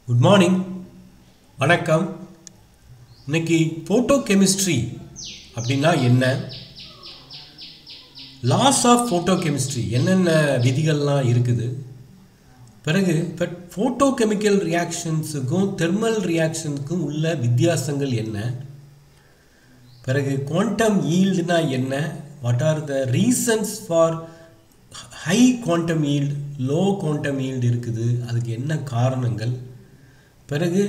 Good morning, வணக்கம். இன்னைக்கு photo chemistry அப்படின்னா என்ன, லாஸ் ஆஃப் ஃபோட்டோ கெமிஸ்ட்ரி என்னென்ன விதிகள்லாம் இருக்குது, பிறகு ஃபோட்டோ கெமிக்கல் ரியாக்ஷன்ஸுக்கும் தெர்மல் ரியாக்ஷனுக்கும் உள்ள வித்தியாசங்கள் என்ன, பிறகு குவாண்டம் ஈல்டுனா என்ன, what are the reasons for high quantum yield, low quantum yield இருக்குது, அதுக்கு என்ன காரணங்கள், பிறகு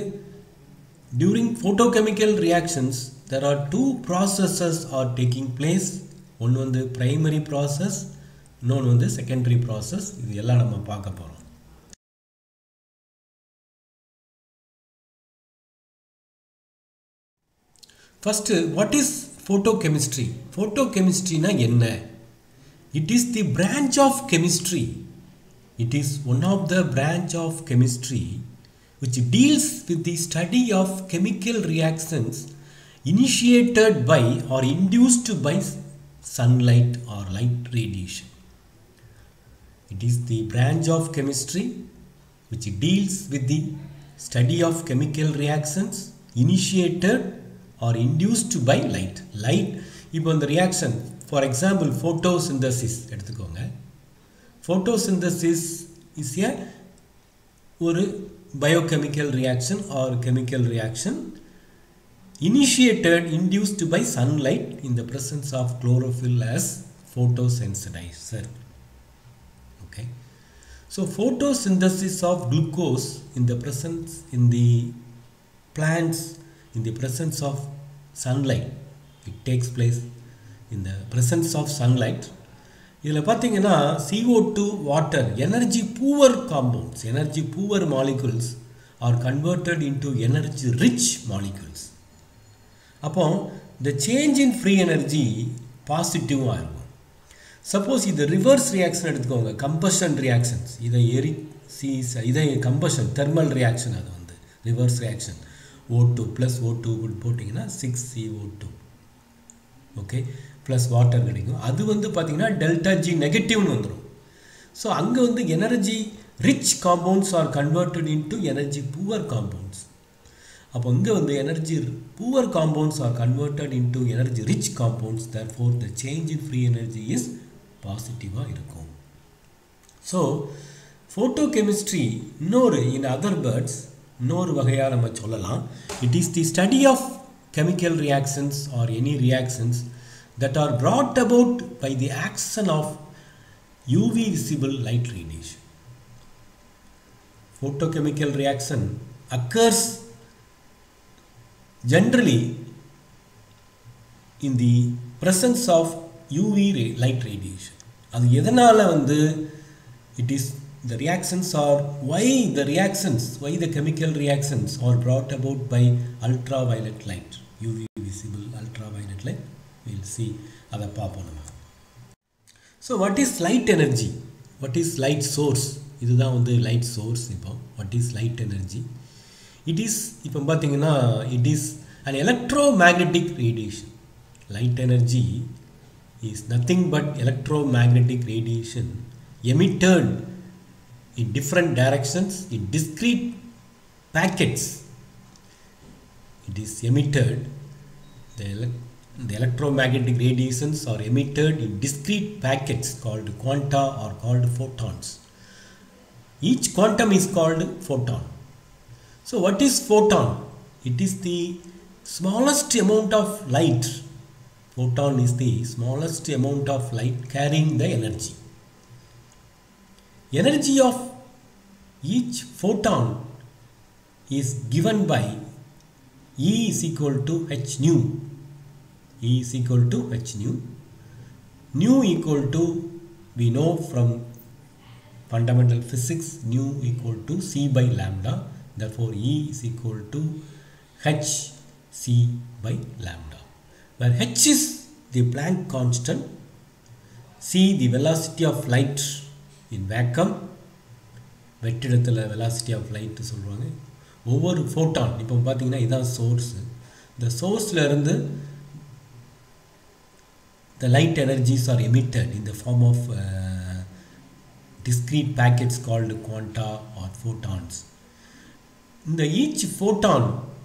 during photochemical reactions there are two processes are taking place. ஒன்று வந்து primary process, இன்னொன்று வந்து secondary process. இது எல்லாம் நம்ம பார்க்க போகிறோம். First, what is photochemistry? Photochemistry na என்ன? It is the branch of chemistry. It is one of the branch of chemistry which deals with the study of chemical reactions initiated by or induced by sunlight or light radiation. It is the branch of chemistry which deals with the study of chemical reactions initiated or induced by light. Light, இப்போ இந்த reaction, for example photosynthesis எடுத்துக்கோங்க. Photosynthesis is a ஒரு biochemical reaction or chemical reaction initiated, induced by sunlight in the presence of chlorophyll as photosensitizer. Okay, so photosynthesis of glucose in the presence, in the plants, in the presence of sunlight, it takes place in the presence of sunlight. இதில் பார்த்தீங்கன்னா CO2 water energy poor compounds, energy poor molecules are converted into energy rich molecules. அப்போ the change in free energy பாசிட்டிவாக இருக்கும். Suppose இது reverse reaction எடுத்துக்கோங்க, combustion reactions, இதை combustion thermal reaction, அது வந்து ரிவர்ஸ் ரியாக்ஷன் O2 + O2 போட்டிங்கன்னா 6CO2 okay plus water கிடைக்கும். அது வந்து பார்த்திங்கன்னா டெல்டா ஜி நெகட்டிவ்னு வந்துடும். ஸோ அங்கே வந்து energy rich compounds R converted into energy poor compounds. அப்போ இங்கே வந்து energy poor compounds R converted into energy rich compounds, therefore the change in free energy is பாசிட்டிவாக இருக்கும். ஸோ ஃபோட்டோ கெமிஸ்ட்ரி இன்னொரு in other words இன்னொரு வகையாக நம்ம சொல்லலாம். It is the study of chemical reactions or any reactions that are brought about by the action of UV visible light radiation. Photochemical reaction occurs generally in the presence of UV light radiation. அது எதனால வந்து it is the reactions are why the chemical reactions are brought about by ultraviolet light, UV visible ultraviolet light. We'll see அதை பார்ப்போம் நம்ம. So what is light energy? What is light source? இதுதான் வந்து light source. இப்போ what is light energy? It is, இப்போ பார்த்தீங்கன்னா it is an electromagnetic radiation. Light energy is nothing but electromagnetic radiation emitted in different directions in discrete packets. It is emitted, the electromagnetic radiations are emitted in discrete packets called quanta or called photons. Each quantum is called photon. So what is photon? It is the smallest amount of light. Photon is the smallest amount of light carrying the energy. Energy of each photon is given by E is equal to h nu. E is equal to h nu. Nu equal to, we know from fundamental physics, nu equal to c by lambda. Therefore E is equal to h c by lambda, where h is the Planck constant, c the velocity of light in vacuum, வெற்றிடத்தில் velocity of light சொல்லுவாங்க. ஒவ்வொரு photon, இப்போ பார்த்தீங்கன்னா இதுதான் source, இந்த சோர்ஸில் இருந்து the light energies are emitted in the form of discrete packets called quanta or photons. இந்த each photon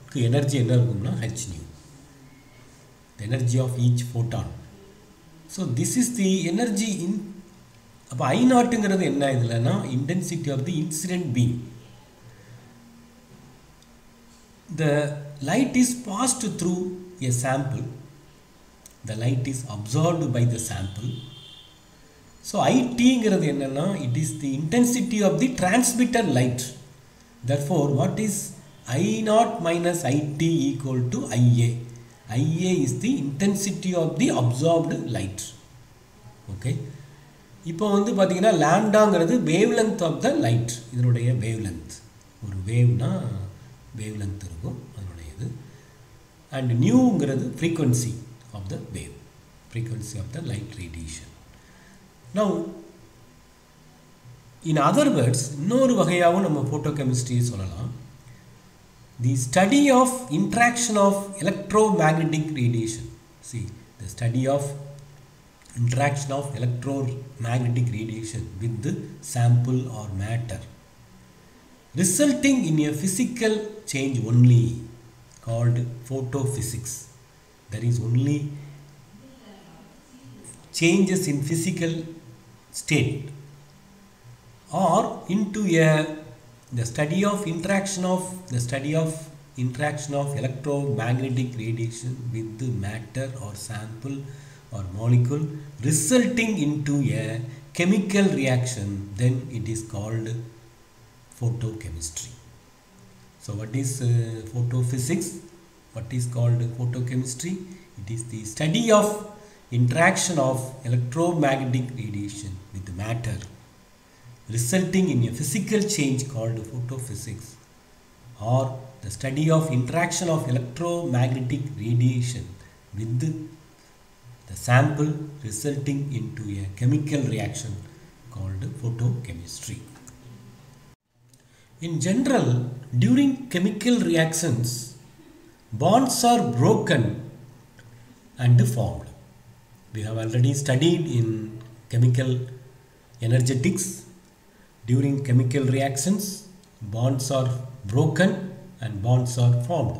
க்கு எனர்ஜி என்ன இருக்கும்னா h nu, the energy of each photon. So this is the energy in அப்ப I நாட்ங்கிறது என்ன இதுலனா intensity of the incident beam. The light is passed through a sample, the light is absorbed by the sample. So IT ங்கிறது என்னன்னா it is the intensity of the transmitted light. Therefore what is I naught minus IT equal to IA. IA is the intensity of the absorbed light. Okay, இப்போ வந்து பாத்தீங்கன்னா லாம்டாங்கிறது wavelength of the light, இதனுடைய wavelength. ஒரு வேவ்னா wavelength இருக்கும் அதனுடைய இது, and nuங்கிறது frequency of the wave, frequency of the light radiation. Now in other words, இன்னொரு வகையாவும் நம்ம photochemistry சொல்லலாம், the study of interaction of electromagnetic radiation. See, the study of interaction of electromagnetic radiation with the sample or matter resulting in a physical change only, called photophysics. There is only changes in physical state, or into the study of interaction of electromagnetic radiation with the matter or sample or molecule resulting into a chemical reaction, then it is called photochemistry. So what is photophysics? What is called photochemistry? It is the study of interaction of electromagnetic radiation with the matter resulting in a physical change called photophysics, or the study of interaction of electromagnetic radiation with the sample resulting into a chemical reaction called photochemistry. In general, during chemical reactions, bonds are broken and formed. We have already studied in chemical energetics. During chemical reactions, bonds are broken and bonds are formed.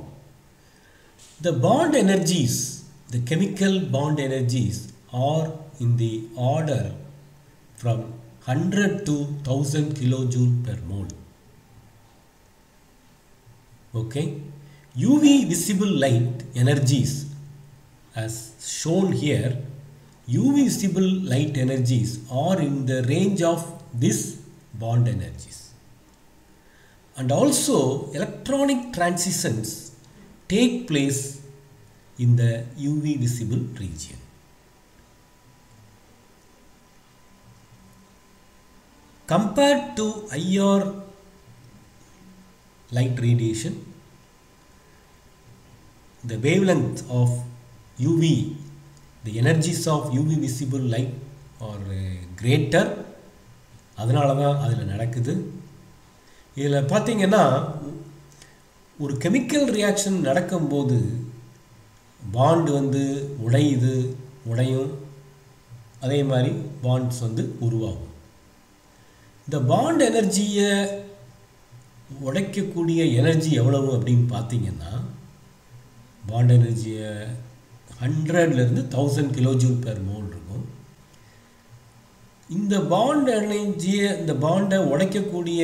The bond energies, the chemical bond energies, are in the order from 100 to 1000 kilojoule per mole. Okay, UV visible light energies, as shown here, UV visible light energies are in the range of this bond energies, and also electronic transitions take place in the UV visible region. Compared to IR light radiation, the wavelength of UV, the energies of UV visible light are greater. அதனால தான் அதில் நடக்குது. இதில் பார்த்தீங்கன்னா ஒரு chemical reaction நடக்கும்போது bond வந்து உடையும், அதே மாதிரி பாண்ட்ஸ் வந்து உருவாகும். இந்த பாண்ட் எனர்ஜியை உடைக்கக்கூடிய எனர்ஜி எவ்வளவு அப்படின்னு பார்த்தீங்கன்னா, பாண்ட் எனர்ஜியை 100லேருந்து 1000 கிலோஜூல் பெர் மோல் இருக்கும். இந்த பாண்ட் எனர்ஜியை, இந்த பாண்டை உடைக்கக்கூடிய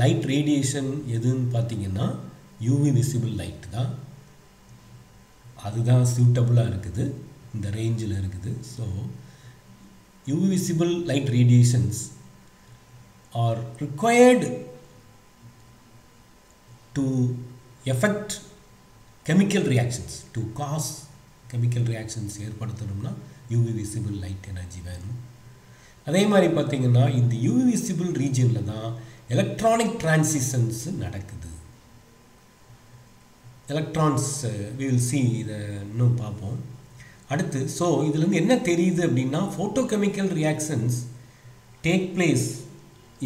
லைட் ரேடியேஷன் எதுன்னு பார்த்தீங்கன்னா யூவி விசிபிள் லைட் தான். அதுதான் சூட்டபுளாக இருக்குது, இந்த ரேஞ்சில் இருக்குது. So UV visible light radiations are required to effect chemical reactions, to cause chemical reactions ஏற்படுத்தணும்னா யூவி விசிபிள் லைட் எனர்ஜி வேணும். அதே மாதிரி பார்த்தீங்கன்னா இந்த யூவி விசிபிள் ரீஜனில் தான் எலக்ட்ரானிக் டிரான்சிஷன்ஸ் நடக்குது. எலக்ட்ரான்ஸ் we will see, இதை இன்னும் பார்ப்போம் அடுத்து. ஸோ இதுலேருந்து என்ன தெரியுது அப்படின்னா, photochemical reactions take place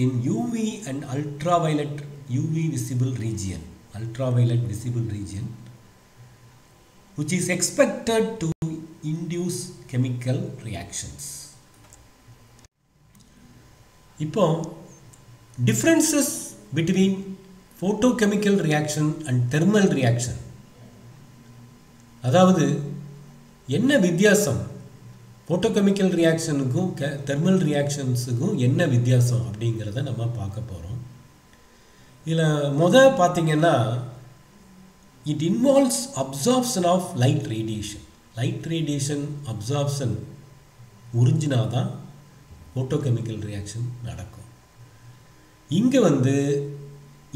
in UV and ultraviolet UV visible region, ultraviolet visible region, which is expected to induce chemical reactions. இப்போ differences between photochemical reaction and thermal reaction. அதாவது என்ன வித்தியாசம் photochemical reactionக்கும் thermal reactionsக்கும் என்ன வித்தியாசம் அப்படிங்கறத நம்ம பார்க்க போறோம். இதுல பாத்தீங்கன்னா it involves absorption of light radiation. Light radiation absorption உறிஞ்சினாதான் photochemical reaction நடக்கும். இங்க வந்து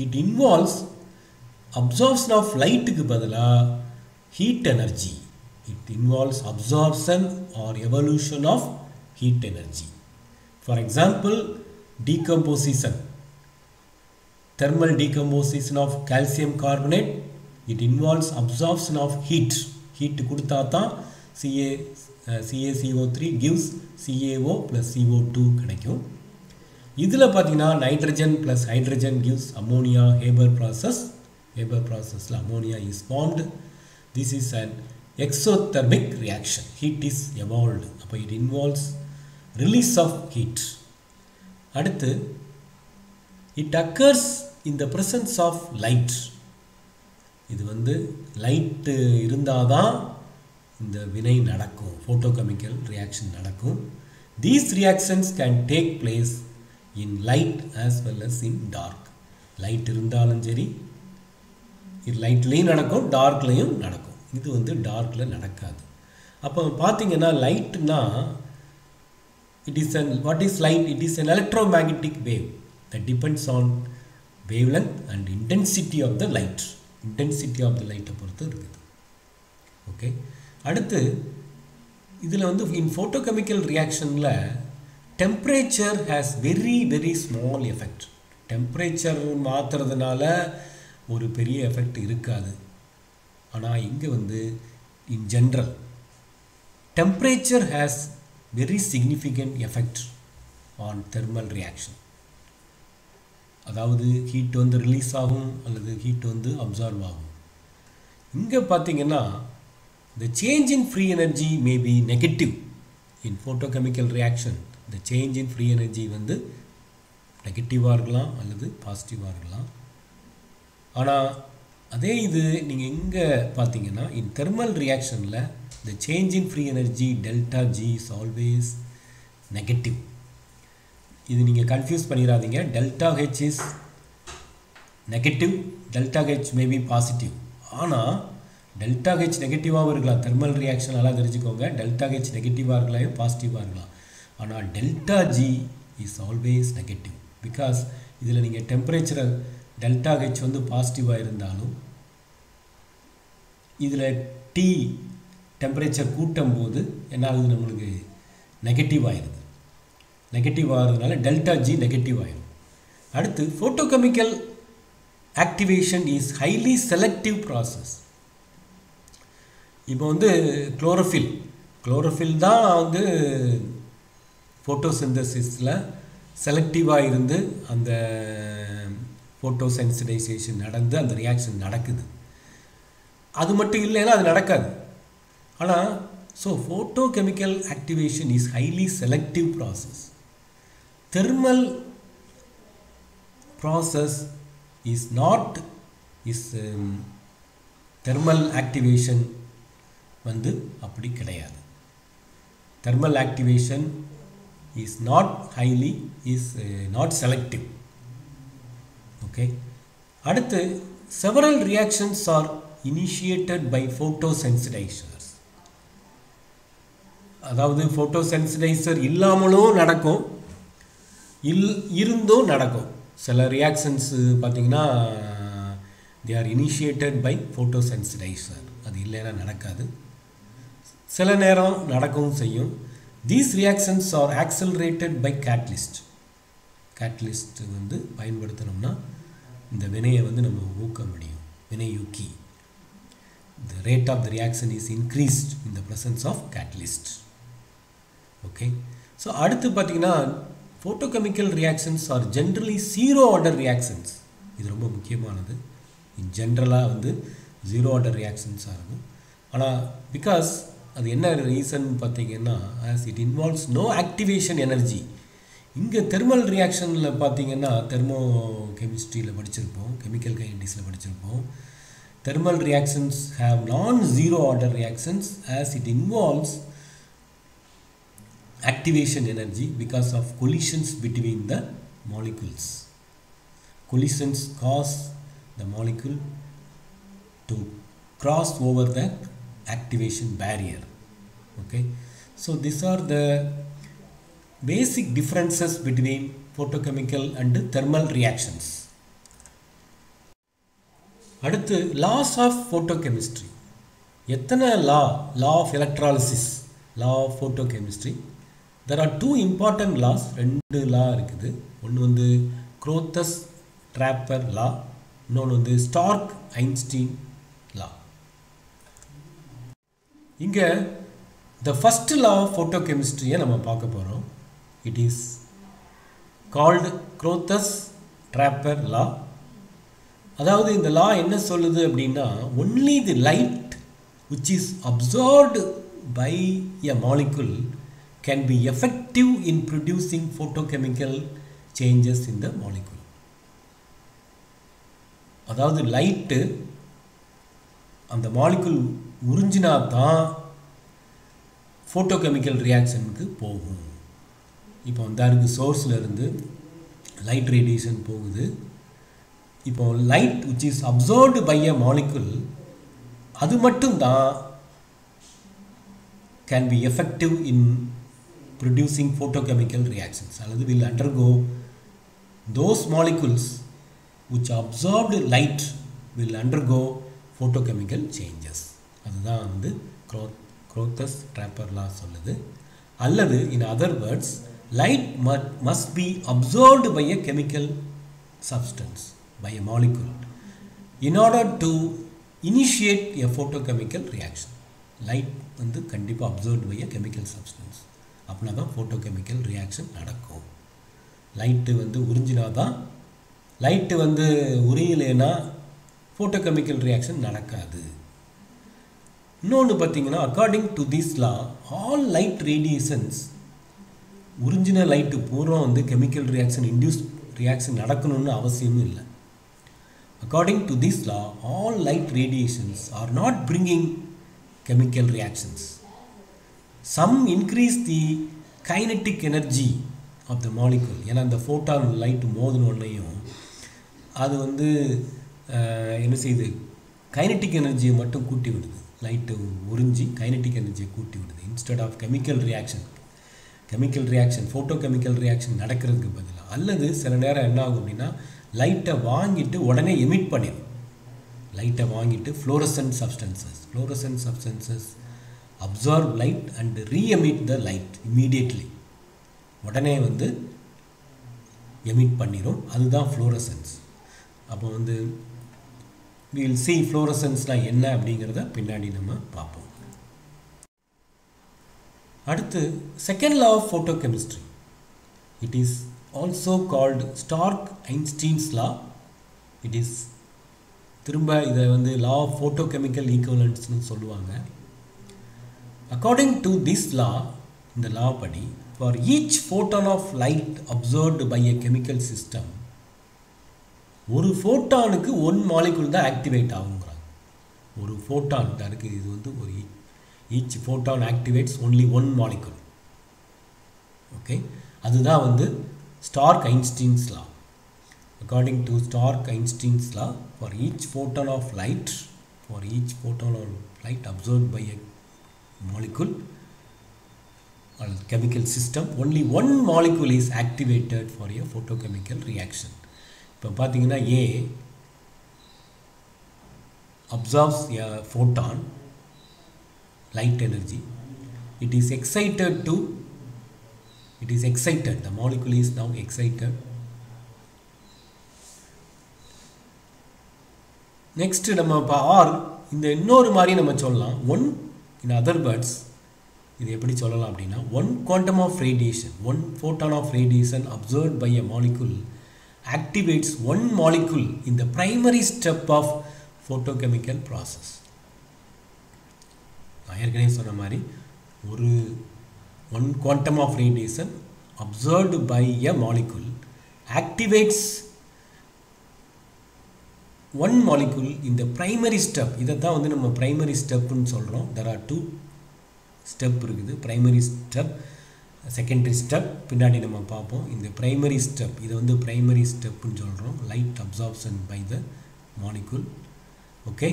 it involves absorption of light க்கு பதிலா heat energy. It involves absorption or evolution of heat energy. For example, decomposition. Thermal decomposition of calcium carbonate, it involves absorption of heat. Heat கொடுத்தாதான் CaCO3 gives CaO plus CO2 கிடைக்கும். இதில் பார்த்தீங்கன்னா nitrogen plus hydrogen gives ammonia. Haber process. Haber processல ammonia is formed. This is an exothermic reaction. Heat is evolved. அப்போ it involves release of heat. அடுத்து it occurs in the presence of light. இது வந்து light இருந்தாதான் இந்த வினை நடக்கும், photochemical reaction நடக்கும். These reactions can take place in light as well as in dark. Light இருந்தாலும் சரி இது லைட்லேயும் நடக்கும், டார்க்லேயும் நடக்கும். இது வந்து டார்க்கில் நடக்காது. அப்போ பார்த்தீங்கன்னா லைட்னா what is light? It is an electromagnetic wave that depends on wavelength and intensity of the light. Intensity of the light பொறுத்து இருக்குது. ஓகே, அடுத்து இதில் வந்து in photochemical reactionல temperature has very small effect. temperature மாற்றுறதுனால ஒரு பெரிய எஃபெக்ட் இருக்காது. ஆனால் இங்கே வந்து in general temperature has very significant effect on thermal reaction. அதாவது ஹீட் வந்து ரிலீஸ் ஆகும் அல்லது ஹீட் வந்து அப்சார்ப் ஆகும். இங்கே பார்த்தீங்கன்னா the change in free energy may be negative in photochemical reaction. the change in free energy வந்து நெகட்டிவாக இருக்கலாம் அல்லது பாசிட்டிவாக இருக்கலாம். ஆனால் அதே இது நீங்கள் இங்கே பார்த்தீங்கன்னா in thermal reactionல the change in free energy delta G is always negative. இது நீங்கள் கன்ஃபியூஸ் பண்ணிடாதீங்க. Delta H is negative, delta H maybe positive. ஆனால் டெல்டா ஹெச் நெகட்டிவாகவும் இருக்கலாம். தெர்மல் ரியாக்ஷன் நல்லா தெரிஞ்சுக்கோங்க. டெல்டா ஹெச் நெகட்டிவாக இருக்கலாம், பாசிட்டிவாக இருக்கலாம். ஆனால் delta G is always negative. Because இதில் நீங்கள் டெம்பரேச்சரை டெல்டா ஹெச் வந்து பாசிட்டிவாக இருந்தாலும் இதில் டி டெம்பரேச்சர் கூட்டும் போது என்ன ஆகுது, நம்மளுக்கு நெகட்டிவ் ஆயிடுது. நெகட்டிவ் ஆகிறதுனால டெல்டா ஜி நெகட்டிவ் ஆகிடும். அடுத்து photochemical activation is highly selective process. இப்போ வந்து குளோரோஃபில் தான் வந்து ஃபோட்டோசிந்தசிஸில் செலக்டிவாக இருந்து அந்த ஃபோட்டோசென்சிடைசேஷன் நடந்து அந்த ரியாக்ஷன் நடக்குது. அது மட்டும் இல்லைன்னா அது நடக்காது. ஆனால் so photochemical activation is highly selective process. thermal process is not thermal activation வந்து அப்படி கிடையாது. thermal activation is not not selective. okay, அடுத்து several reactions are initiated by photosensitizers. அதாவது photosensitizer இல்லாமலும் நடக்கும், இருந்தும் நடக்கும். சில ரியாக்ஷன்ஸ் பார்த்தீங்கன்னா they are initiated by photosensitizer. அது இல்லைன்னா நடக்காது. சில நேரம் நடக்கவும் செய்யும். these reactions are accelerated by catalyst. catalyst வந்து பயன்படுத்தினோம்னா இந்த வினையை வந்து நம்ம ஊக்க முடியும். வினையூக்கி. the rate of the reaction is increased in the presence of catalyst. okay, so அடுத்து பார்த்தீங்கன்னா photochemical reactions are generally zero order reactions. இது ரொம்ப முக்கியமானது. இன் ஜென்ரலாக வந்து ஜீரோ ஆர்டர் ரியாக்ஷன்ஸாக இருக்கும். ஆனால் பிகாஸ் அது என்ன ரீசன் பார்த்தீங்கன்னா as it involves no activation energy. இங்கே தெர்மல் ரியாக்ஷனில் பார்த்தீங்கன்னா தெர்மோ கெமிஸ்ட்ரியில் படிச்சிருப்போம், கெமிக்கல் கைனடிக்ஸில் படிச்சிருப்போம். Thermal reactions have non-zero order reactions as it involves activation energy because of collisions between the molecules. Collisions cause the molecule to cross over the activation barrier. Okay, so these are the basic differences between photochemical and thermal reactions. அடுத்து laws of photochemistry. எத்தனை law of electrolysis, law of photochemistry. There are two important laws, ரெண்டு law இருக்குது. ஒன்று வந்து Crothers-Draper law, இன்னொன்று வந்து Stark-Einstein law. இங்கே the first law of photochemistry நம்ம பார்க்க போகிறோம். It is called Crothers-Draper law. அதாவது இந்த law என்ன சொல்லுது அப்படின்னா, only the light which is absorbed by a molecule can be effective in producing photochemical changes in the molecule. அதாவது லைட்டு அந்த மாலிகுல் உறிஞ்சினா தான் ஃபோட்டோகெமிக்கல் ரியாக்ஷனுக்கு போகும். இப்போ அந்த சோர்ஸில் இருந்து லைட் ரேடியேஷன் போகுது. இப்போ light which is absorbed by a molecule அது மட்டும்தான் can be effective in producing photochemical reactions, அல்லது will undergo those molecules which absorbed light will undergo photochemical changes. அதுதான் வந்து Crothers-Draper law சொல்லுது. அல்லது in other words, light must be absorbed by a chemical substance, by a molecule, in order to initiate a photochemical reaction. Light வந்து கண்டிப்பாக absorbed by a chemical substance, அப்படின்னா தான் photochemical reaction நடக்கும். Light வந்து உறிஞ்சினா தான், light வந்து உரியலைன்னா photochemical reaction நடக்காது. இன்னொன்று பார்த்தீங்கன்னா, according to this law all light radiations, உறிஞ்சின லைட்டு பூரா வந்து கெமிக்கல் ரியாக்ஷன் இன்டியூஸ் ரியாக்ஷன் நடக்கணும்னு அவசியமும் இல்லை. According to this law, all light radiations are not bringing chemical reactions. Some increase the kinetic energy of the molecule. ஏன்னா அந்த photon light மோதினோன்னையும் அது வந்து என்ன செய்யுது, கைனட்டிக் எனர்ஜியை மட்டும் கூட்டி விடுது. லைட்டு உறிஞ்சி கைனட்டிக் எனர்ஜியை கூட்டி விடுது. Instead of chemical reaction photochemical reaction நடக்கிறதுக்கு பதிலாக. அல்லது சில நேரம் என்ன ஆகும் அப்படின்னா, லைட்டை வாங்கிட்டு உடனே எமிட் பண்ணிடும். லைட்டை வாங்கிட்டு fluorescent substances absorb light and ரீஎமிட் the light immediately, உடனே வந்து எமிட் பண்ணிடும். அதுதான் ஃப்ளோரசன்ஸ். அப்போ வந்து we'll see ஃப்ளோரசன்ஸ்னால் என்ன அப்படிங்கிறத பின்னாடி நம்ம பார்ப்போம். அடுத்து second law of photochemistry. It is also called Stark-Einstein's law. It is திரும்ப இதை வந்து law of photochemical equivalenceனு சொல்லுவாங்க. According to this law, இந்த law படி, for each photon of light absorbed by a chemical system, ஒரு ஃபோட்டானுக்கு ஒன் மாலிகுல் தான் activate ஆகுங்கிறாங்க. ஒரு photon தான் இருக்குது, இது வந்து ஒரு each photon activates only one molecule. Okay, அதுதான் வந்து Stark-Einstein's law. According to Stark-Einstein's law, for each photon of light absorbed by a molecule or chemical system, only one molecule is activated for a photochemical reaction. இப்போ பார்த்தீங்கன்னா A absorbs a photon, light energy. It is excited, the molecule is now excited. Next நம்ம R இந்த இன்னொரு மாதிரி நம்ம சொல்லலாம். One, in other words, இது எப்படி சொல்லலாம் அப்படின்னா, one quantum of radiation, one photon of radiation absorbed by a molecule activates one molecule in the primary step of photochemical process. நான் ஏற்கனவே சொன்ன மாதிரி ஒரு one quantum of radiation observed by a molecule activates one molecule in the primary step. இதைத்தான் வந்து நம்ம primary stepன்னு சொல்கிறோம். There are two step இருக்குது. Primary step, secondary step பின்னாடி நம்ம பார்ப்போம். இந்த primary step இதை வந்து primary stepன்னு சொல்கிறோம். Light absorption by the molecule. Okay.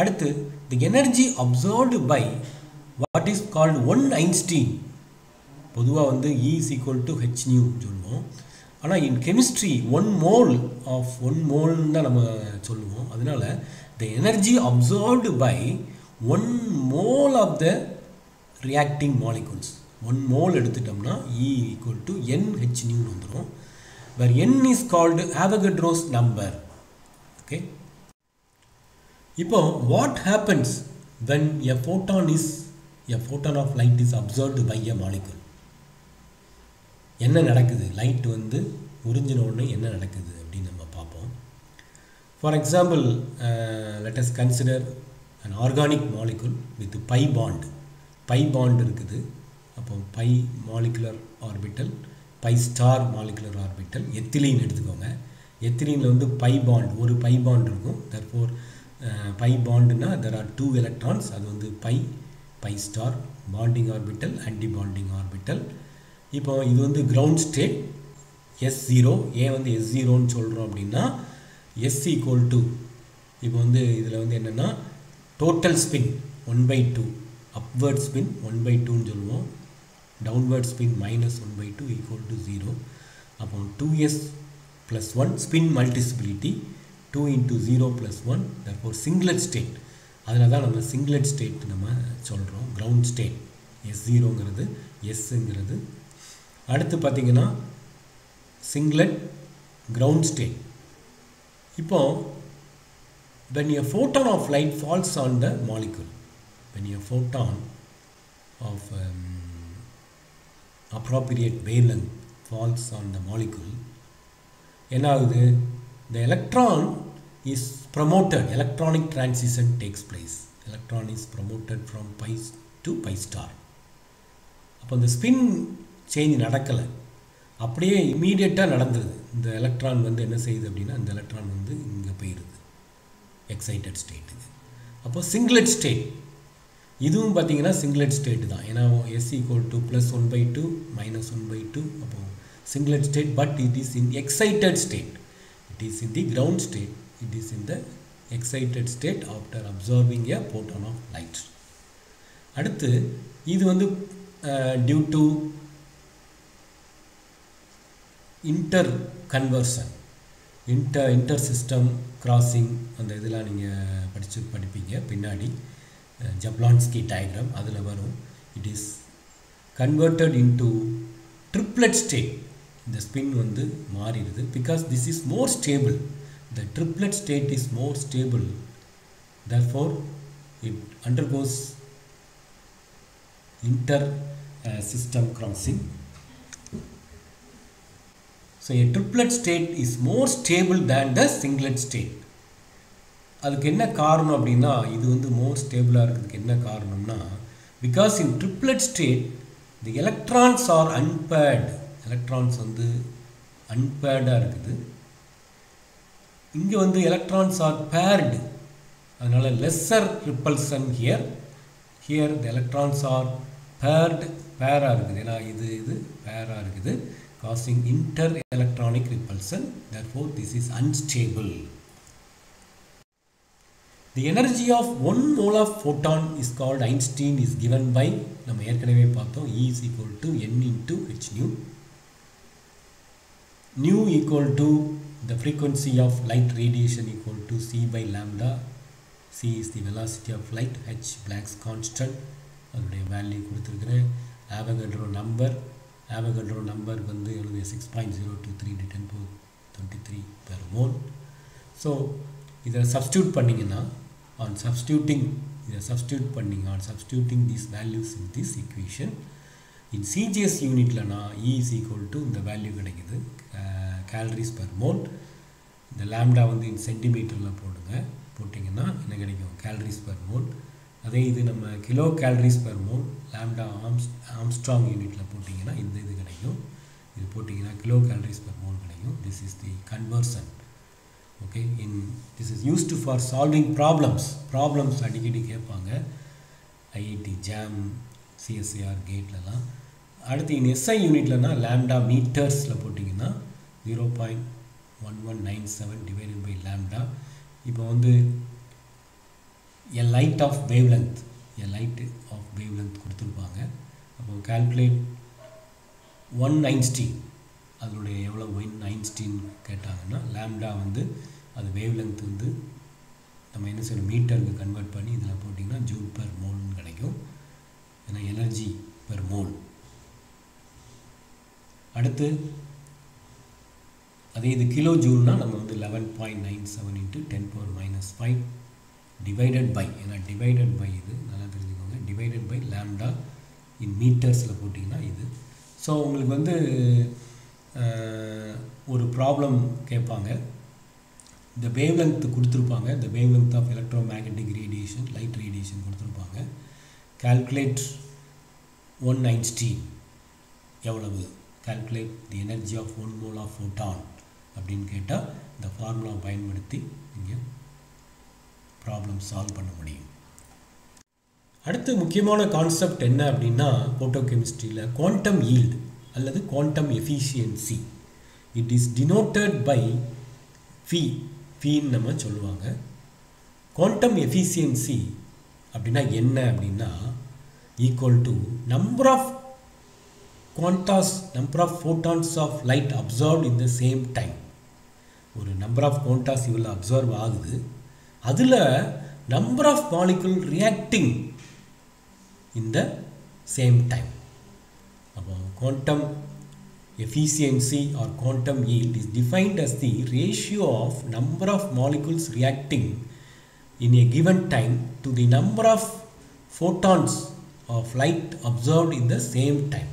அடுத்து the energy observed by what is called 1 Einstein. பொதுவாக வந்து E is equal to h nu சொல்லுவோம். ஆனால் in chemistry 1 mole of 1 mole தான் நம்ம சொல்லுவோம். அதனால the energy observed by 1 mole of the reacting molecules. 1 mole எடுத்துட்டோம்னா E equal to NH nu வந்துடும். where N is called Avogadro's number. Okay. இப்போ what happens when a photon of light is observed by a molecule? என்ன நடக்குது? Light வந்து உறிஞ்சின உடனே என்ன நடக்குது அப்படின்னு நம்ம பார்ப்போம். For example let us consider an organic molecule with pi bond. pi bond இருக்குது. அப்போ pi molecular orbital, pi star molecular orbital. Ethylene எடுத்துக்கோங்க. எத்திலீனில் வந்து pi bond, ஒரு pi bond இருக்கும். therefore pi bondனா there are 2 electrons. அது வந்து pi star bonding orbital, anti bonding orbital. இப்போ இது வந்து கிரவுண்ட் ஸ்டேட் S0. ஏன் வந்து S0ன்னு சொல்கிறோம் அப்படின்னா S equal to இப்போ வந்து இதில் வந்து என்னென்னா டோட்டல் ஸ்பின் 1/2, அப்வர்ட் ஸ்பின் 1/2ன்னு சொல்லுவோம், டவுன்வர்ட் ஸ்பின் -1/2 equal to 0. அப்போ 2s + 1 spin multiplicity 2 into 0 + 1, therefore singlet state. அதில் தான் நம்ம சிங்லெட் ஸ்டேட் நம்ம சொல்கிறோம். கிரவுண்ட் ஸ்டேட் S0ங்கிறது, Sங்கிறது. அடுத்து பார்த்தீங்கன்னா சிங்லெட் கிரவுண்ட் ஸ்டேட். இப்போ when a photon of light falls on the molecule, when a photon of appropriate wavelength falls on the molecule, என்ன ஆகுது? the electron is promoted, electronic transition takes place. Electron is promoted from pi to pi star. அப்போ இந்த spin change நடக்கலை, அப்படியே இமீடியட்டாக நடந்துருது. இந்த electron வந்து என்ன செய்யுது அப்படின்னா இந்த எலக்ட்ரான் வந்து இங்கே போயிடுது எக்ஸைட்டட் ஸ்டேட்டுக்கு. அப்போ சிங்லெட் ஸ்டேட் இதுவும் பார்த்தீங்கன்னா சிங்லெட் ஸ்டேட் தான். ஏன்னா S equal to +1/2 -1/2. அப்போ singlet state, but it is in excited state. It is in the ground state. It is in the excited state after absorbing a photon of light. அடுத்து இது வந்து due to conversion, inter system crossing, அந்த இதெல்லாம் நீங்கள் படிப்பீங்க பின்னாடி. Jablonski diagram அதில் வரும். It is converted into triplet state. இந்த ஸ்பின் வந்து மாறிடுது. Because this is more stable. The triplet state is more stable. therefore it undergoes inter system crossing. So a triplet state is more stable than the singlet state. அதுக்கு என்ன காரணம் அப்படின்னா இது வந்து மோர் ஸ்டேபிளாக இருக்கிறதுக்கு என்ன காரணம்னா because in triplet state the electrons R unpaired. Electrons வந்து அன்பேர்டாக இருக்குது. இங்கே வந்து எலக்ட்ரான்ஸ் ஆர் பேர்டு. அதனால் lesser repulsion here. Here the electrons R பேராக இருக்குது. ஏன்னா இது பேராக இருக்குது, causing inter-electronic repulsion. Therefore, this is unstable. The energy of 1 mole of photon is called Einstein is given by நம்ம ஏற்கனவே பார்த்தோம் E is equal to N into H nu. Nu equal to the frequency of light radiation equal to C by lambda. C is the velocity of light, H Planck's constant. அதனுடைய value கொடுத்துருக்கிறேன். Avogadro number வந்து 6.023 × 10⁻23 per mole. So இதை substitute பண்ணிங்கன்னா on substituting these values in this equation in CGS யூனிட்லனா E is equal to இந்த value கிடைக்குது calories per mole. இந்த lambda வந்து in சென்டிமீட்டரில் போட்டிங்கன்னா என்ன கிடைக்கும் calories per mole. அதே இது நம்ம kilo calories per mole lambda Armstrong யூனிட்டில் போட்டிங்கன்னா இந்த இது கிடைக்கும். இது போட்டிங்கன்னா கிலோ கேலரிஸ் per mole கிடைக்கும். This is the conversion. Okay, this is used for solving problems அடிக்கடி கேட்பாங்க ஐஐடி ஜாம் சிஎஸ்ஐஆர் கேட்லலாம். அடுத்து இன் எஸ்ஐ யூனிட்லனா லாம்டா மீட்டர்ஸில் போட்டிங்கன்னா 0.1197 டிவைடட் பை லாம்டா. இப்போ வந்து a light of wavelength கொடுத்துருப்பாங்க. அப்போ கால்குலேட் 1 ஐன்ஸ்டீன் அதனுடைய எவ்வளோ 1 ஐன்ஸ்டீன் கேட்டாங்கன்னா லாம்டா வந்து அது வேவ்லென்த் வந்து நம்ம என்ன செய்யணும் மீட்டருக்கு கன்வெர்ட் பண்ணி இதில் போட்டிங்கன்னா ஜூல் பெர் மோல்னு கிடைக்கும். ஏன்னா எனர்ஜி பெர் மோல். அடுத்து அதே இது கிலோ ஜூல்னால் நம்ம வந்து 11.97 × 10⁻⁵ டிவைடட் பை, ஏன்னா டிவைடட் பை இது நல்லா தெரிஞ்சுக்கோங்க, டிவைடட் பை லாம்டா இன் மீட்டர்ஸில் போட்டிங்கன்னா இது. ஸோ உங்களுக்கு வந்து ஒரு ப்ராப்ளம் கேட்பாங்க, இந்த வேவ்லென்த் கொடுத்துருப்பாங்க, இந்த wavelength of electromagnetic radiation light radiation கொடுத்துருப்பாங்க. கால்குலேட் 1 ஐன்ஸ்டீன் எவ்வளவு, calculate the energy of 1 mole of photon அப்படின்னு கேட்டால் இந்த ஃபார்முலா பயன்படுத்தி நீங்கள் ப்ராப்ளம் சால்வ் பண்ண முடியும். அடுத்து முக்கியமான கான்செப்ட் என்ன அப்படின்னா போட்டோ கெமிஸ்ட்ரியில் குவாண்டம் ஈல்டு அல்லது quantum efficiency. It is denoted by ஃபீன்னு நம்ம சொல்லுவாங்க. குவாண்டம் எஃபிஷியன்சி அப்படின்னா என்ன அப்படின்னா equal to number of photons of light absorbed in the same time. ஒரு நம்பர் ஆஃப் குவாண்டாஸ் இவ்வளோ அப்சர்வ் ஆகுது, அதில் number of molecule reacting in the same time. அப்போ quantum efficiency or quantum yield is defined as the ratio of number of molecules reacting in a given time to the number of photons of light observed in the same time.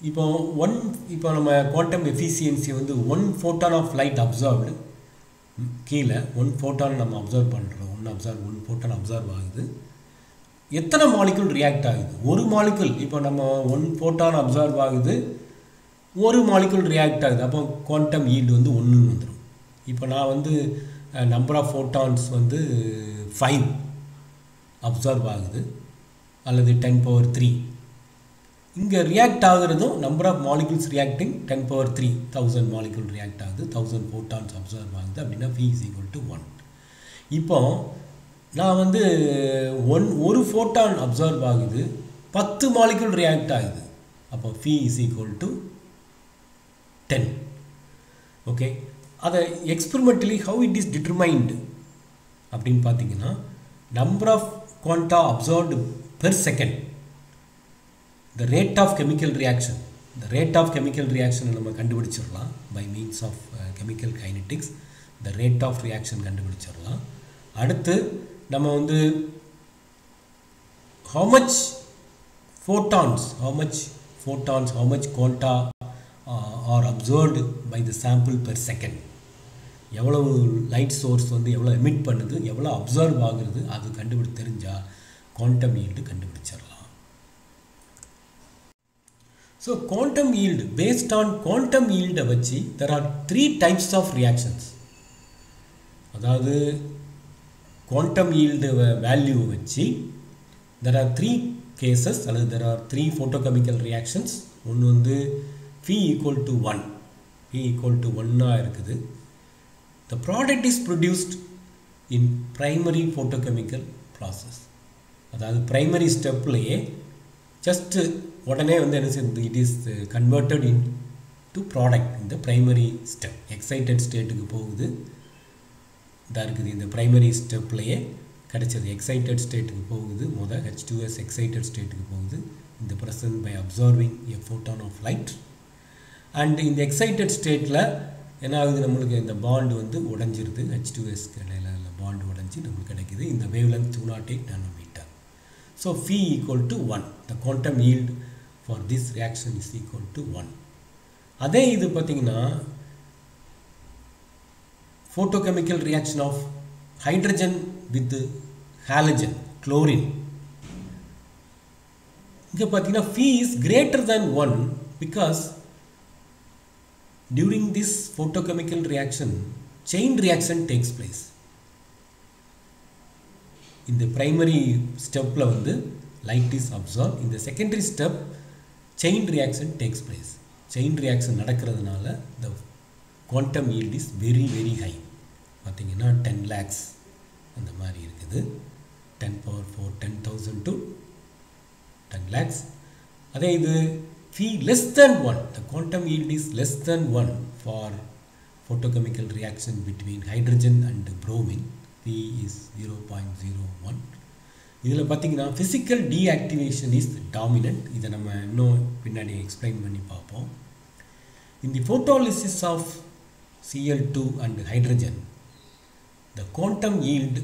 இப்போ நம்ம quantum efficiency வந்து 1 photon of light observed, கீழே 1 photon நம்ம observe பண்ணுறோம், 1 photon observe ஆகுது, எத்தனை molecule react ஆகுது, ஒரு மாலிகுல். இப்போ நம்ம 1 photon அப்சர்வ் ஆகுது, ஒரு மாலிகுல் ரியாக்ட் ஆகுது, அப்போ குவாண்டம் ஈல்டு வந்து 1ன்னு வந்துடும். இப்போ நான் வந்து நம்பர் ஆஃப் ஃபோட்டான்ஸ் வந்து 5 அப்சர்வ் ஆகுது அல்லது 10⁻3. இங்கே ரியாக்ட் ஆகுறதும் number of molecules reacting 10⁻3 1000 molecule react ஆகுது, 1000 ஃபோட்டான்ஸ் அப்சர்வ் ஆகுது அப்படின்னா Phi is equal to 1. இப்போ நான் வந்து ஒரு ஃபோட்டான் அப்சர்வ் ஆகுது, 10 மாலிகுல் ரியாக்ட் ஆகுது, அப்போ Phi is equal to 10. Okay, அதை experimentally how it is determined அப்படின்னு பார்த்தீங்கன்னா number of quanta absorbed per second, the rate of chemical reaction நம்ம கண்டுபிடிச்சிடலாம் by means of chemical kinetics. the rate of reaction கண்டுபிடிச்சிடலாம். அடுத்து நம்ம வந்து how much photons quanta are observed by the sample per second, எவ்வளவு light source வந்து எவ்வளோ emit பண்ணுது, எவ்வளோ அப்சர்வ் ஆகுறது, அது தெரிஞ்சால் குவாண்டம் ஈல்டு கண்டுபிடிச்சிடலாம். So quantum yield based on quantum ஈல்டை வச்சு there are 3 types of reactions. அதாவது குவாண்டம் ஈல்டு வேல்யூவை வச்சு தெர் ஆர் 3 cases அல்லது தெர் ஆர் 3 ஃபோட்டோகெமிக்கல் ரியாக்ஷன்ஸ். ஒன்று வந்து Phi equal to 1 இருக்குது. the product is produced in primary photochemical process. அதாவது பிரைமரி ஸ்டெப்லேயே ஜஸ்ட் உடனே வந்து என்ன செய்யுது, it is converted in to product. இந்த ப்ரைமரி ஸ்டெப் எக்ஸைட்டட் ஸ்டேட்டுக்கு போகுது, இதாக இருக்குது. இந்த ப்ரைமரி ஸ்டெப்லேயே கிடைச்சது எக்ஸைட்டட் ஸ்டேட்டுக்கு போகுது. H2S எக்ஸைட்டட் ஸ்டேட்டுக்கு போகுது இந்த present by absorbing a photon of light. And இந்த எக்ஸைட்டட் ஸ்டேட்டில் என்ன ஆகுது, நம்மளுக்கு இந்த பாண்டு வந்து உடஞ்சிருது, H2S இடையில பாண்டு உடஞ்சி நம்மளுக்கு கிடைக்கிது இந்த wavelength 208 nanometer. So Phi equal to 1. the quantum yield for this reaction is equal to 1. அதே இது பார்த்தீங்கன்னா photochemical reaction of hydrogen with halogen chlorine. இங்கே பார்த்தீங்கன்னா Phi is greater than 1 because during this photochemical reaction chain reaction takes place. In the primary step la vandu light is absorbed, in the secondary step chain reaction takes place. Chain reaction nadakkiradhanaala the quantum yield is very very high. பாத்தீங்கன்னா 10 lakhs அந்த மாதிரி இருக்குது. 10 power 4 10,000 to 10 lakhs. அதே இது phi less than 1, the quantum yield is less than 1 for photochemical reaction between hydrogen and bromine. P is 0.01. இதில் பார்த்தீங்கன்னா physical deactivation is dominant. இதை நம்ம இன்னும் பின்னாடி எக்ஸ்பிளைன் பண்ணி பார்ப்போம். In the photolysis of Cl2 and hydrogen, the quantum yield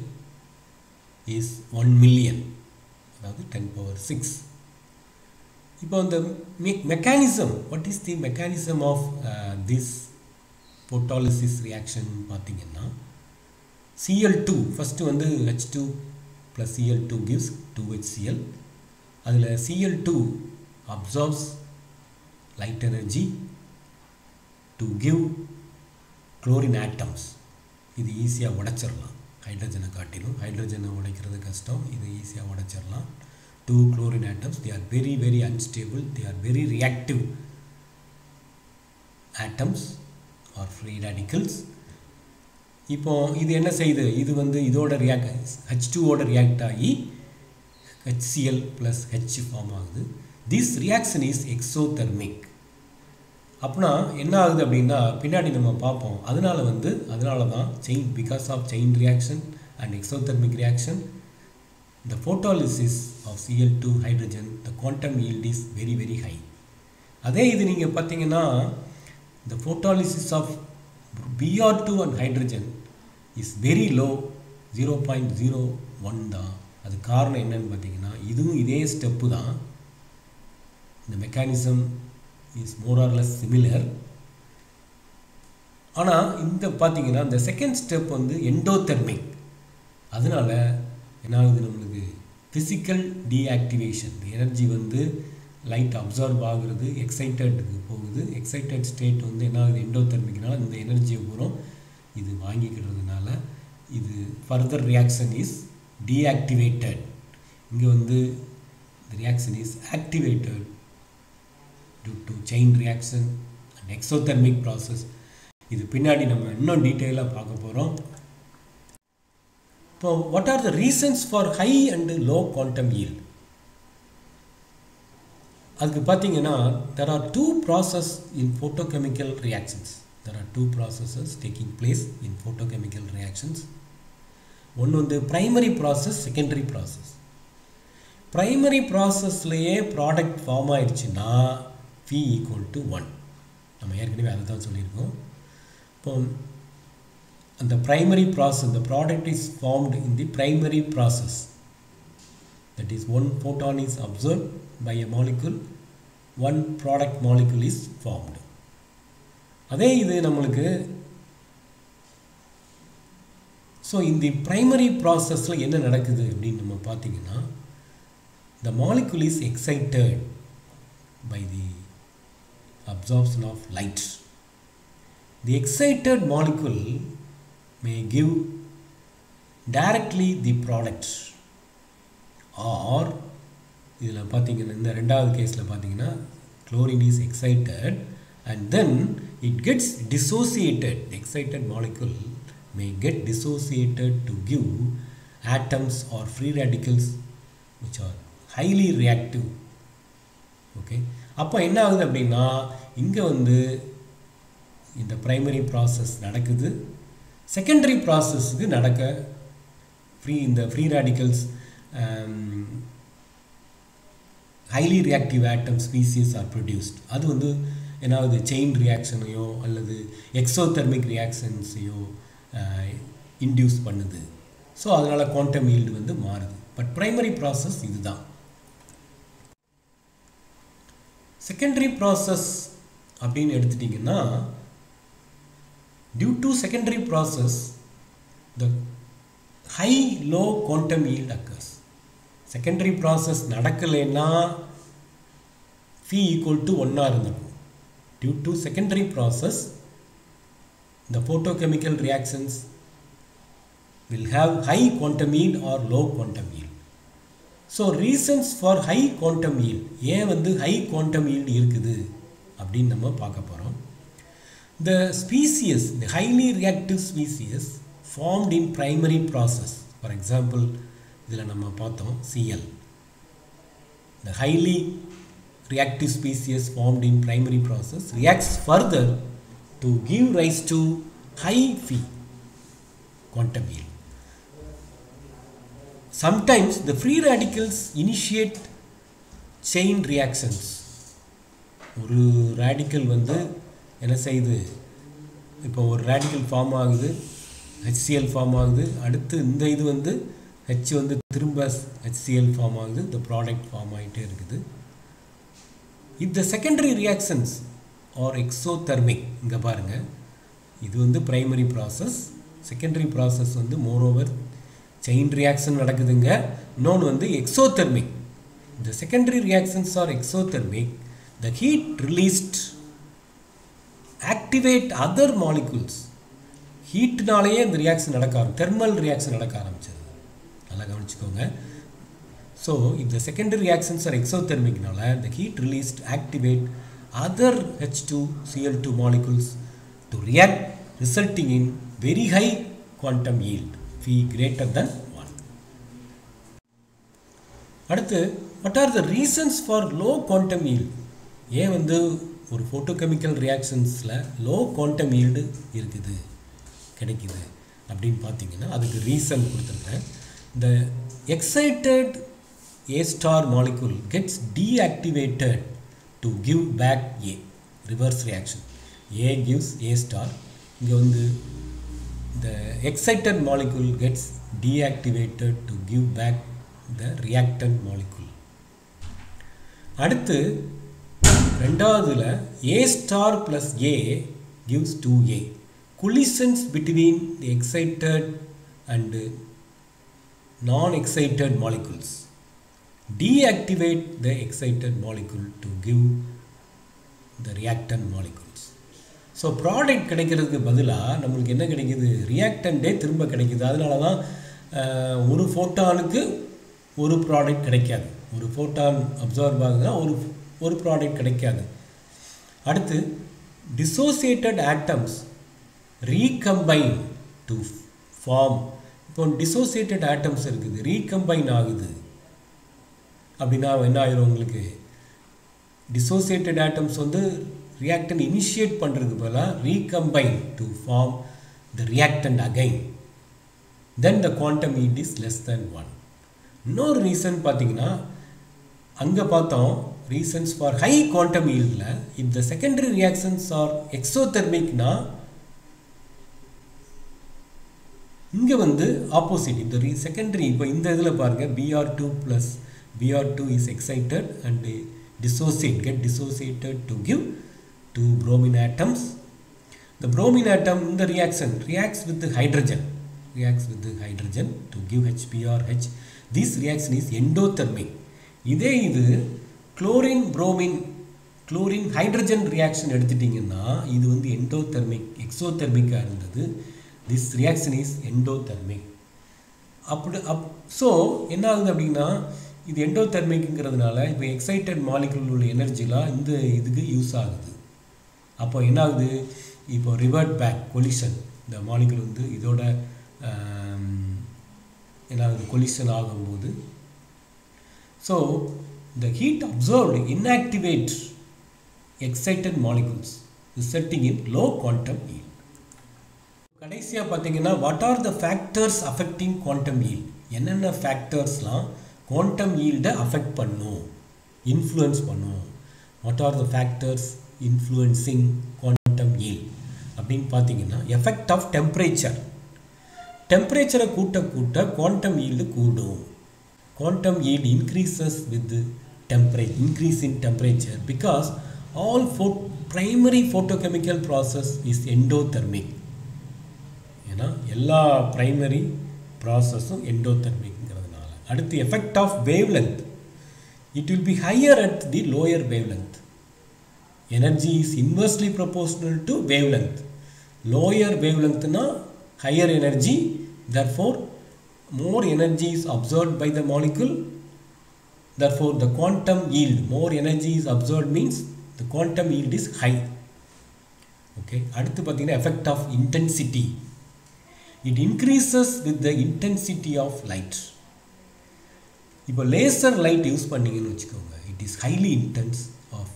is 1 million, அதாவது 10 power 6. இப்போ அந்த mechanism, what is the mechanism of this photolysis reaction பார்த்தீங்கன்னா Cl2 first வந்து H2 plus Cl2 gives 2HCl. அதில் Cl2 absorbs light energy to give chlorine atoms. இது ஈஸியாக உடைச்சிடலாம். ஹைட்ரஜனை காட்டிலும் ஹைட்ரஜனை உடைக்கிறது கஷ்டம், இது ஈஸியாக உடைச்சிடலாம். 2 chlorine atoms, they are very very unstable, they are very reactive atoms or free radicals. இப்போ இது என்ன செய்யுது, இது வந்து இதோட H2 ஓட ரியாக்ட் ஆகி HCl plus H ஃபார்ம் ஆகுது. this reaction is exothermic. அப்படின்னா என்ன ஆகுது அப்படின்னா பின்னாடி நம்ம பார்ப்போம். அதனால தான் chain, because of chain reaction and exothermic reaction, the photolysis of Cl2 hydrogen, the quantum yield is very very high. அதே இது நீங்கள் பார்த்தீங்கன்னா the photolysis of Br2 and hydrogen is very low, 0.01 தான். அது காரணம் என்னன்னு பார்த்தீங்கன்னா இதுவும் இதே ஸ்டெப்பு தான். இந்த mechanism is more or less similar. ஆனால் இந்த பார்த்தீங்கன்னா இந்த செகண்ட் ஸ்டெப் வந்து எண்டோதெர்மிக். அதனால என்ன ஆகுது, நம்மளுக்கு ஃபிசிக்கல் டீஆக்டிவேஷன், எனர்ஜி வந்து லைட் அப்சார்ப் ஆகுறது, எக்ஸைட்டடுக்கு போகுது. எக்ஸைட்டட் ஸ்டேட் வந்து என்ன ஆகுது, எண்டோதெர்மிக்னால இந்த எனர்ஜியை பூரா இது வாங்கிக்கிறதுனால இது ஃபர்தர் ரியாக்ஷன் இஸ் டீஆக்டிவேட்டட். இங்கே வந்து the reaction is activated due to chain reaction and exothermic process. இது பின்னாடி நம்ம இன்னும் டீட்டெயிலாக பார்க்க போகிறோம். இப்போ what are the reasons for high and low quantum yield? அதுக்கு பார்த்தீங்கன்னா there are two processes in photochemical reactions. There are two processes taking place in photochemical reactions. ஒன்று வந்து primary process, secondary process. primary processலேயே product form ஆயிடுச்சுன்னா Phi equal to 1. நம்ம ஏற்கனவே அதை தான் சொல்லியிருக்கோம். இப்போ அந்த primary process, the product is formed in the primary process. That is, one photon is absorbed by a molecule, one product molecule is formed. அதே இது நம்மளுக்கு ஸோ இந்த primary processல என்ன நடக்குது அப்படின்னு நம்ம பார்த்தீங்கன்னா the molecule is excited by the absorption of light. The excited molecule may give directly the product, or இதில் பார்த்தீங்கன்னா இந்த ரெண்டாவது கேஸில் பார்த்தீங்கன்னா chlorine is excited and then it gets dissociated. The excited molecule may get dissociated to give atoms or free radicals which are highly reactive. Okay, அப்போ என்ன ஆகுது அப்படின்னா இங்கே வந்து இந்த primary process நடக்குது, secondary processக்கு நடக்க இந்த free radicals highly reactive atom species are produced. அது வந்து என்னாவது செயின் ரியாக்ஷனையோ அல்லது எக்ஸோதெர்மிக் ரியாக்ஷன்ஸையோ இன்டியூஸ் பண்ணுது. ஸோ அதனால் குவாண்டம் ஈல்டு வந்து மாறுது. பட் ப்ரைமரி ப்ராசஸ் இதுதான். செகண்டரி ப்ராசஸ் அப்படின்னு எடுத்துட்டிங்கன்னா due to secondary process the high low quantum yield occurs. செகண்டரி ப்ராசஸ் நடக்கலைன்னா Phi equal to 1 இருந்திருக்கும். Due to secondary process, the photochemical reactions will have high quantum yield or low quantum yield. So reasons for high quantum yield, ஏன் வந்து high quantum yield இருக்குது அப்படின்னு நம்ம பார்க்க போகிறோம். The species, the highly reactive species formed in primary process, for example இதில் நம்ம பார்த்தோம் Cl. The highly reactive species formed in primary process reacts further to give rise to high phi quantum yield. Sometimes the free radicals initiate chain reactions. ஒரு radical வந்து என்ன செய்யுது, இப்போ ஒரு radical form ஆகுது, HCl ஃபார்ம் ஆகுது, அடுத்து இந்த இது வந்து H வந்து திரும்ப HCl ஃபார்ம் ஆகுது, இந்த ப்ராடக்ட் ஃபார்ம் ஆகிட்டே இருக்குது. If the secondary reactions are exothermic, இங்கே பாருங்கள், இது வந்து primary process, secondary process வந்து moreover chain reaction நடக்குதுங்க. இன்னொன்று வந்து exothermic. The secondary reactions are exothermic. The heat released activate other molecules. ஹீட்னாலேயே இந்த ரியாக்ஷன் நடக்க ஆரம்பிச்சு, தெர்மல் ரியாக்ஷன் நடக்க ஆரம்பிச்சது. நல்லா கவனிச்சுக்கோங்க. So, if the secondary reactions are exothermic, the heat released activate other H2Cl2 molecules to react, resulting in very high quantum yield, phi greater than 1. அடுத்து, what are the reasons for low quantum yield? ஏன் வந்து ஒரு photochemical reactionsல low quantum yield இருக்குது, கிடைக்குது அப்படின்னு பார்த்தீங்கன்னா அதுக்கு reason கொடுத்துருக்கேன். The excited A star molecule gets deactivated to give back A, reverse reaction. A gives A star. இங்கே வந்து the excited molecule gets deactivated to give back the reactant molecule. அடுத்து ரெண்டாவதுல A star plus A gives 2A. Collisions between the excited and non-excited molecules deactivate the excited molecule to give the reactant molecules. So product கிடைக்கிறதுக்கு பதிலாக நம்மளுக்கு என்ன கிடைக்குது, ரியாக்டண்டே திரும்ப கிடைக்குது. அதனால தான் ஒரு ஃபோட்டானுக்கு ஒரு ப்ராடக்ட் கிடைக்காது, ஒரு ஃபோட்டான் அப்சார்ப் ஆகுதுன்னா ஒரு ப்ராடக்ட் கிடைக்காது. அடுத்து dissociated atoms recombine to form. இப்போ dissociated atoms இருக்குது, recombine ஆகுது அப்படின்னா என்ன ஆயிரும், உங்களுக்கு dissociated atoms வந்து reactant initiate பண்ணுறதுக்கு பதிலாக recombine to form the reactant again. Then the quantum yield is less than 1. இன்னொரு ரீசன் பார்த்தீங்கன்னா அங்கே பார்த்தோம், reasons for high quantum yieldல if the secondary reactions are exothermicனா இங்கே வந்து ஆப்போசிட், இந்த செகண்டரி இப்போ இந்த இதில் பாருங்கள் Br2 plus Br2 is excited and get dissociated to give 2 bromine atoms. The bromine atom in the reaction reacts with the hydrogen to give HBrH. This reaction is endothermic. இதே இது chlorine hydrogen reaction எடுத்துட்டிங்கன்னா இது வந்து exothermic இருந்தது. This reaction is endothermic. So என்ன ஆகுது அப்படின்னா இது எண்டோதெர்மிக்ங்கிறதுனால இப்போ எக்ஸைட்டட் மாலிகுல் உள்ள எனர்ஜிலாம் இந்த இதுக்கு யூஸ் ஆகுது. அப்போ என்ன ஆகுது, இப்போ ரிவர்ட் பேக் கொலிஷன், இந்த மாலிகுல் வந்து இதோட என்ன ஆகுது, கொலிஷன் ஆகும்போது so the heat absorbed inactivate excited molecules resulting in low quantum yield. கடைசியாக பார்த்தீங்கன்னா what are the factors affecting quantum yield? என்னென்ன ஃபேக்டர்ஸ்லாம் குவாண்டம் ஈல்டை அஃபெக்ட் பண்ணும், இன்ஃப்ளூயன்ஸ் பண்ணும். What are the factors influencing quantum yield அப்படின்னு பார்த்தீங்கன்னா எஃபெக்ட் ஆஃப் டெம்பரேச்சரை கூட்ட quantum yield கூடும். Quantum yield increases with increase in temperature because all primary photochemical process is endothermic. ஏன்னா எல்லா primary processம் endothermic. அடுத்து effect of wavelength, it will be higher at the lower wavelength. Energy is inversely proportional to wavelength. Lower wavelength na higher energy, therefore more energy is absorbed by the molecule, therefore the quantum yield, more energy is absorbed means the quantum yield is high. Okay, அடுத்து பார்த்தீங்கன்னா effect of intensity. It increases with the intensity of light. இப்போ laser light use பண்ணீங்கன்னு வச்சுக்கோங்க, it is highly intense of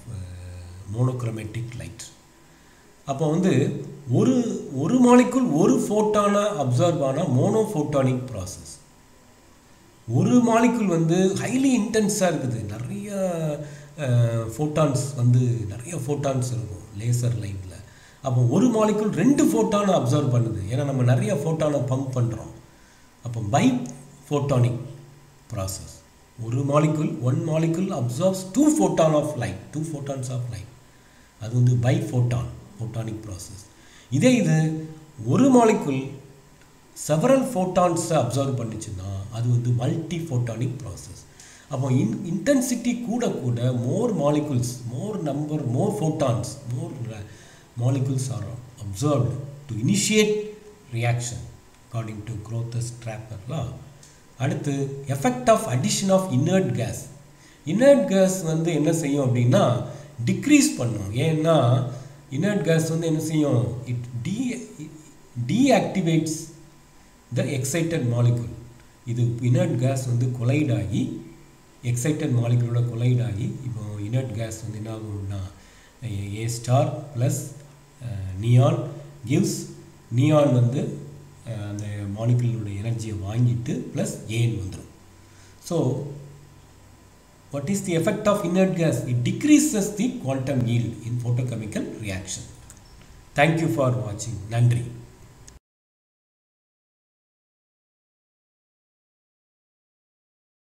monochromatic light. அப்போ வந்து ஒரு molecule ஒரு ஃபோட்டானை absorb ஆனால் மோனோஃபோட்டானிக் ப்ராசஸ். ஒரு மாலிகுல் வந்து ஹைலி இன்டென்ஸாக இருக்குது, நிறைய ஃபோட்டான்ஸ் வந்து நிறைய ஃபோட்டான்ஸ் இருக்கும் லேசர் லைட்டில். அப்போ ஒரு மாலிகுல் 2 ஃபோட்டானை அப்சார்ப் பண்ணுது, ஏன்னா நம்ம நிறைய ஃபோட்டானை பம்ப் பண்ணுறோம். அப்போ பை ஃபோட்டானிக் ப்ராசஸ். ஒரு molecule 1 molecule absorbs 2 photon of light, 2 photons of light. அது வந்து பை ஃபோட்டானிக் ப்ராசஸ். இதே இது ஒரு மாலிகுல் செவரல் ஃபோட்டான்ஸை அப்சார்ப் பண்ணிச்சுன்னா அது வந்து மல்டி ஃபோட்டானிக் ப்ராசஸ். அப்போ இன்டென்சிட்டி கூட கூட more molecules, more photons, more molecules are observed to initiate reaction according to Grothes-Trapper law. அடுத்து effect of addition of inert gas. inert gas வந்து என்ன செய்யும் அப்படின்னா டிக்ரீஸ் பண்ணும். ஏன்னா inert gas வந்து என்ன செய்யும், it deactivates the excited molecule. இது inert gas வந்து கொலைட் ஆகி excited molecule கொலைட் ஆகி இப்போ inert gas வந்து என்ன ஆகும்னா A star plus neon gives neon வந்து அந்த மாலிகுலோட எனர்ஜியை வாங்கிட்டு plus ஏன் வந்துடும். So what is the effect of inert gas? It decreases the quantum yield in photochemical reaction. Thank you for watching. நன்றி.